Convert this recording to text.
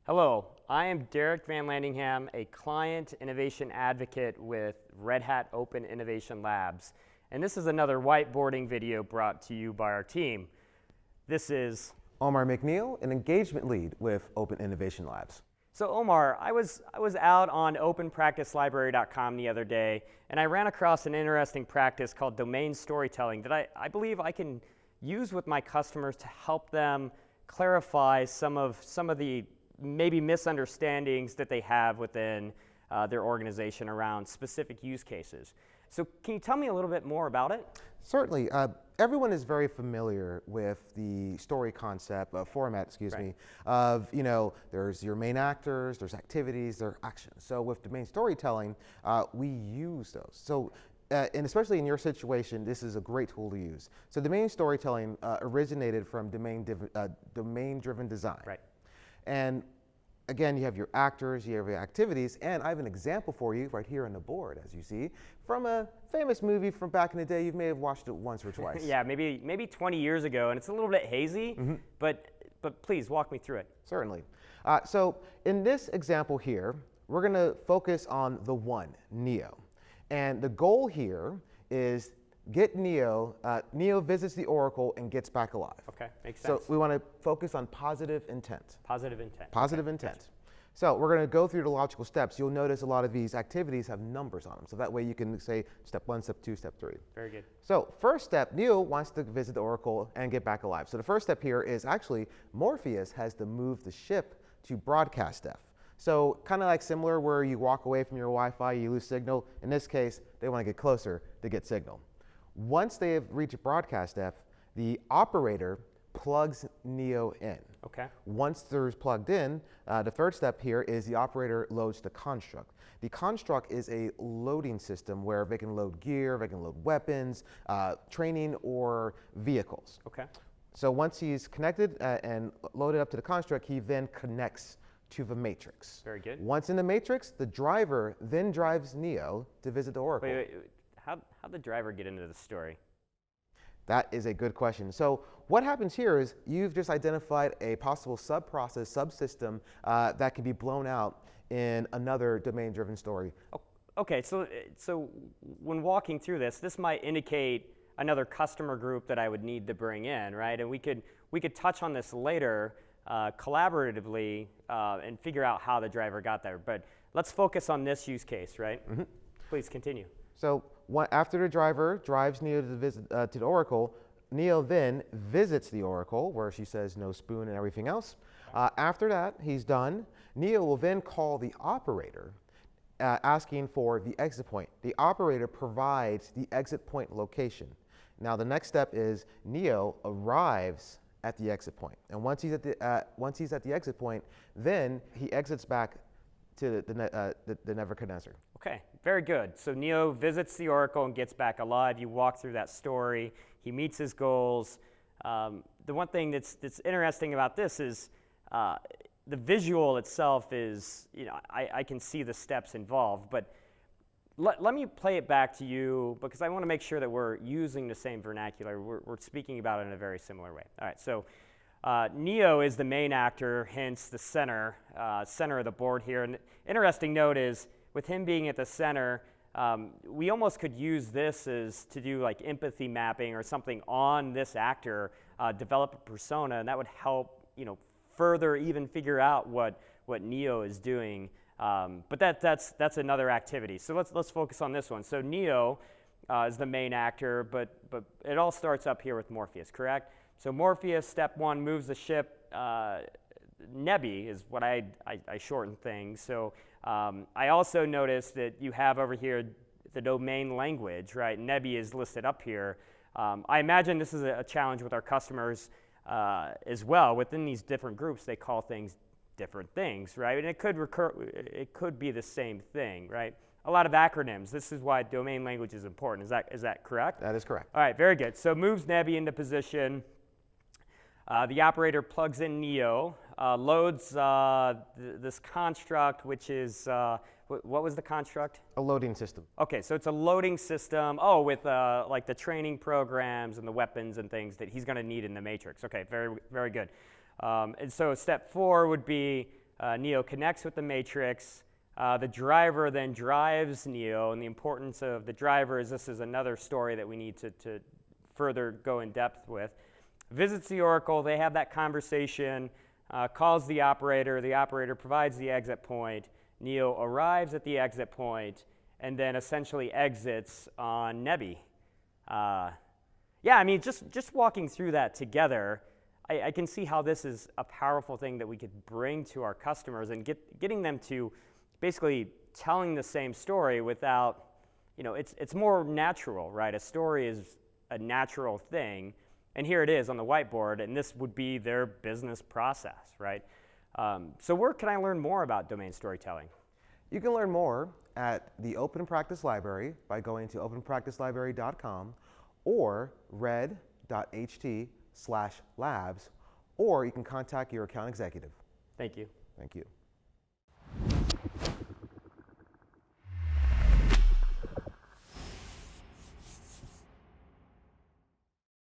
Hello, I am Dereck Vanlandingham, a client innovation advocate with Red Hat Open Innovation Labs. And this is another whiteboarding video brought to you by our team. This is Omar McNeil, an engagement lead with Open Innovation Labs. So Omar, I was out on openpracticelibrary.com the other day, and I ran across an interesting practice called domain storytelling that I believe I can use with my customers to help them clarify some of the maybe misunderstandings that they have within their organization around specific use cases. So can you tell me a little bit more about it? Certainly. Everyone is very familiar with the story concept, format, excuse me, of, there's your main actors, there's activities, there are actions. So with domain storytelling, we use those. So, and especially in your situation, this is a great tool to use. So domain storytelling originated from domain-driven design. Right. And again, you have your actors, you have your activities, and I have an example for you right here on the board, as you see, from a famous movie from back in the day. You may have watched it once or twice. Yeah, maybe 20 years ago, and it's a little bit hazy, but please walk me through it. Certainly. So in this example here, we're going to focus on the one, Neo. And the goal here is get Neo. Neo visits the Oracle and gets back alive. Okay, makes sense. So we want to focus on positive intent. Positive intent. Positive intent. Gotcha. So we're going to go through the logical steps. You'll notice a lot of these activities have numbers on them. So that way you can say step 1, step 2, step 3. Very good. So first step, Neo wants to visit the Oracle and get back alive. So the first step here is actually Morpheus has to move the ship to broadcast depth. So kind of like similar where you walk away from your Wi-Fi, you lose signal. In this case, they want to get closer to get signal. Once they have reached broadcast depth, the operator plugs Neo in. Okay. Once they're plugged in, the third step here is the operator loads the construct. The construct is a loading system where they can load gear, they can load weapons, training, or vehicles. Okay. So once he's connected and loaded up to the construct, he then connects to the matrix. Very good. Once in the matrix, the driver then drives Neo to visit the Oracle. Wait. How'd the driver get into the story? That is a good question. So what happens here is you've just identified a possible sub-process, subsystem that can be blown out in another domain-driven story. Okay, so when walking through this might indicate another customer group that I would need to bring in, right? And we could touch on this later collaboratively and figure out how the driver got there. But let's focus on this use case, right? Mm-hmm. Please continue. So after the driver drives Neo to the Oracle, Neo then visits the Oracle, where she says no spoon and everything else. After that, he's done. Neo will then call the operator, asking for the exit point. The operator provides the exit point location. Now the next step is Neo arrives at the exit point, and once he's at the exit point, then he exits back to the Nebuchadnezzar. Okay, very good. So Neo visits the Oracle and gets back alive. You walk through that story. He meets his goals. The one thing that's interesting about this is the visual itself is, I can see the steps involved, but let me play it back to you because I want to make sure that we're using the same vernacular. We're speaking about it in a very similar way. All right, so Neo is the main actor, hence the center of the board here. And interesting note is, with him being at the center, we almost could use this as to do like empathy mapping or something on this actor, develop a persona, and that would help further even figure out what Neo is doing. But that's another activity. So let's focus on this one. So Neo is the main actor, but it all starts up here with Morpheus, correct? So Morpheus, step 1, moves the ship. Nebi is what I shorten things. So I also noticed that you have over here the domain language, right? Nebi is listed up here. I imagine this is a challenge with our customers as well. Within these different groups, they call things different things, right? And it could be the same thing, right? A lot of acronyms. This is why domain language is important. Is that correct? That is correct. All right, very good. So moves Nebi into position. The operator plugs in Neo, loads this construct, which is, what was the construct? A loading system. Okay, so it's a loading system, with like the training programs and the weapons and things that he's going to need in the Matrix. Okay, very, very good. And so step 4 would be Neo connects with the matrix. The driver then drives Neo, and the importance of the driver is this is another story that we need to further go in depth with. Visits the oracle, they have that conversation, calls the operator provides the exit point, Neo arrives at the exit point, and then essentially exits on Nebi. Yeah, I mean, just walking through that together, I can see how this is a powerful thing that we could bring to our customers and getting them to basically telling the same story without, it's more natural, right? A story is a natural thing, and here it is on the whiteboard, and this would be their business process, right? So where can I learn more about domain storytelling? You can learn more at the Open Practice Library by going to openpracticelibrary.com or red.ht/labs, or you can contact your account executive. Thank you. Thank you.